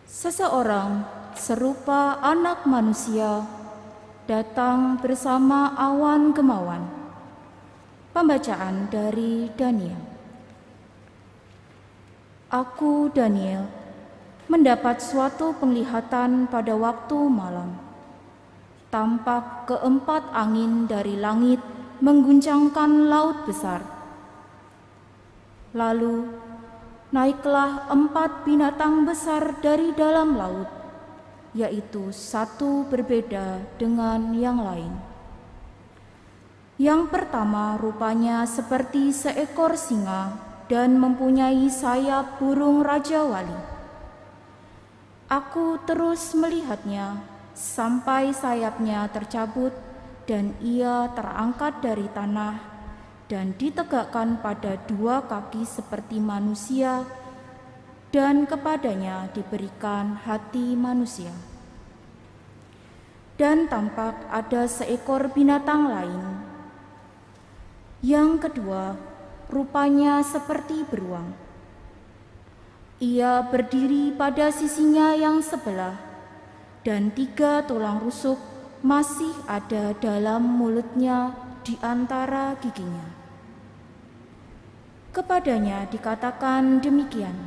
Seseorang serupa anak manusia datang bersama awan kemauan. Pembacaan dari Daniel. Aku, Daniel, mendapat suatu penglihatan pada waktu malam. Tampak keempat angin dari langit mengguncangkan laut besar. Lalu naiklah 4 binatang besar dari dalam laut, yaitu satu berbeda dengan yang lain. Yang pertama rupanya seperti seekor singa dan mempunyai sayap burung Raja Wali. Aku terus melihatnya sampai sayapnya tercabut dan ia terangkat dari tanah dan ditegakkan pada 2 kaki seperti manusia, dan kepadanya diberikan hati manusia. Dan tampak ada seekor binatang lain. Yang kedua, rupanya seperti beruang. Ia berdiri pada sisinya yang sebelah, dan 3 tulang rusuk masih ada dalam mulutnya di antara giginya. Kepadanya dikatakan demikian,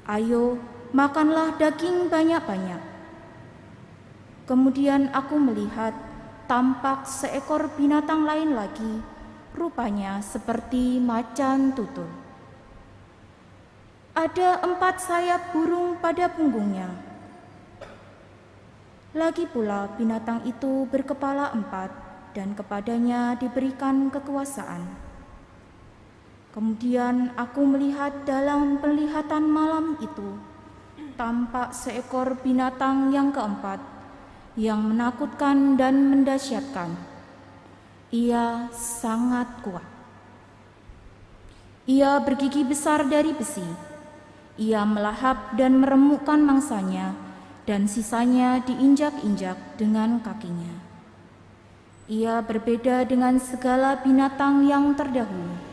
"Ayo, makanlah daging banyak-banyak." Kemudian aku melihat tampak seekor binatang lain lagi, rupanya seperti macan tutul. Ada 4 sayap burung pada punggungnya. Lagi pula binatang itu berkepala 4 dan kepadanya diberikan kekuasaan. Kemudian aku melihat dalam penglihatan malam itu, tampak seekor binatang yang keempat, yang menakutkan dan mendahsyatkan. Ia sangat kuat. Ia bergigi besar dari besi. Ia melahap dan meremukkan mangsanya, dan sisanya diinjak-injak dengan kakinya. Ia berbeda dengan segala binatang yang terdahulu.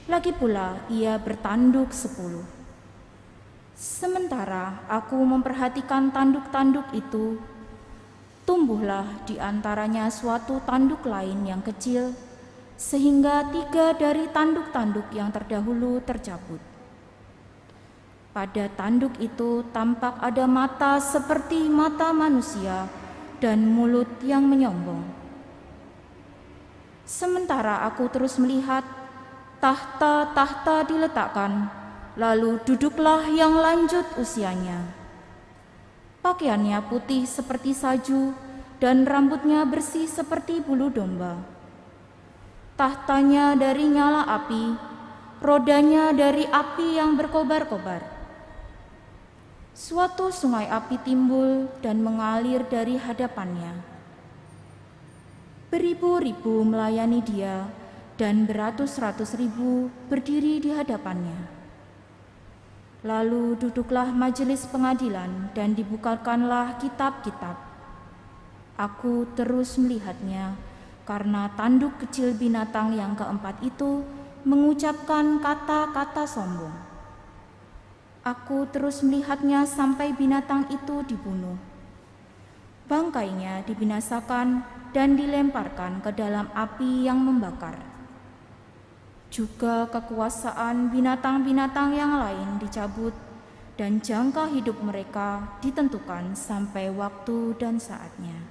Lagi pula ia bertanduk 10. Sementara aku memperhatikan tanduk-tanduk itu, tumbuhlah di antaranya suatu tanduk lain yang kecil, sehingga 3 dari tanduk-tanduk yang terdahulu tercabut. Pada tanduk itu tampak ada mata seperti mata manusia dan mulut yang menyombong. Sementara aku terus melihat, tahta-tahta diletakkan, lalu duduklah yang lanjut usianya. Pakaiannya putih seperti salju dan rambutnya bersih seperti bulu domba. Tahtanya dari nyala api, rodanya dari api yang berkobar-kobar. Suatu sungai api timbul dan mengalir dari hadapannya. Beribu-ribu melayani dia, dan beratus-ratus ribu berdiri di hadapannya. Lalu duduklah majelis pengadilan dan dibukakanlah kitab-kitab. Aku terus melihatnya, karena tanduk kecil binatang yang keempat itu mengucapkan kata-kata sombong. Aku terus melihatnya sampai binatang itu dibunuh. Bangkainya dibinasakan dan dilemparkan ke dalam api yang membakar. Juga kekuasaan binatang-binatang yang lain dicabut, dan jangka hidup mereka ditentukan sampai waktu dan saatnya.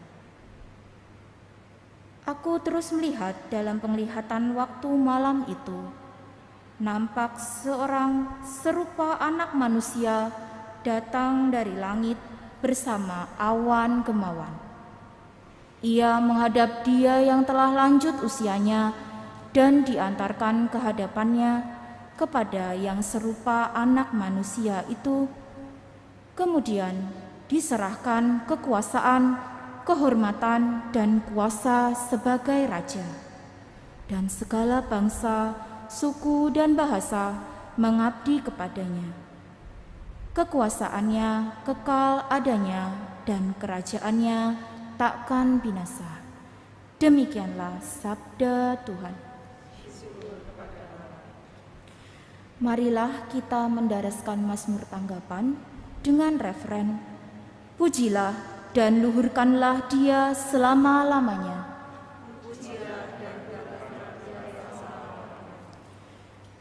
Aku terus melihat dalam penglihatan waktu malam itu, nampak seorang serupa anak manusia datang dari langit bersama awan kemauan. Ia menghadap dia yang telah lanjut usianya dan diantarkan ke hadapannya kepada yang serupa anak manusia itu. Kemudian diserahkan kekuasaan, kehormatan, dan kuasa sebagai raja. Dan segala bangsa, suku, dan bahasa mengabdi kepadanya. Kekuasaannya kekal adanya dan kerajaannya takkan binasa. Demikianlah sabda Tuhan. Marilah kita mendaraskan Mazmur tanggapan dengan referen, pujilah dan luhurkanlah Dia selama-lamanya.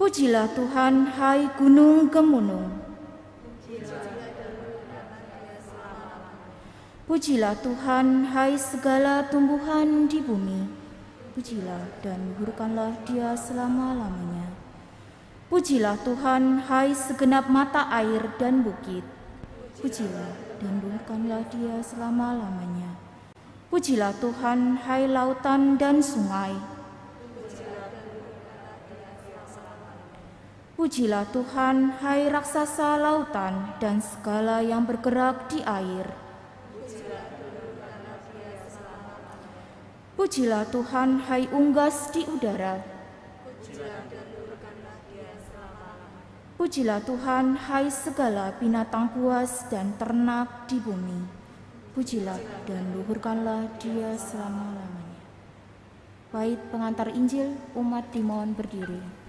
Pujilah Tuhan, hai gunung gemunung. Pujilah Tuhan, hai segala tumbuhan di bumi. Pujilah dan luhurkanlah Dia selama-lamanya. Pujilah Tuhan, hai segenap mata air dan bukit. Pujilah dan luhurkanlah Dia selama-lamanya. Pujilah Tuhan, hai lautan dan sungai. Pujilah Tuhan, hai raksasa lautan dan segala yang bergerak di air. Pujilah Tuhan, hai unggas di udara. Pujilah Tuhan, hai segala binatang buas dan ternak di bumi. Pujilah dan luhurkanlah Dia selama-lamanya. Bait pengantar Injil, umat dimohon berdiri.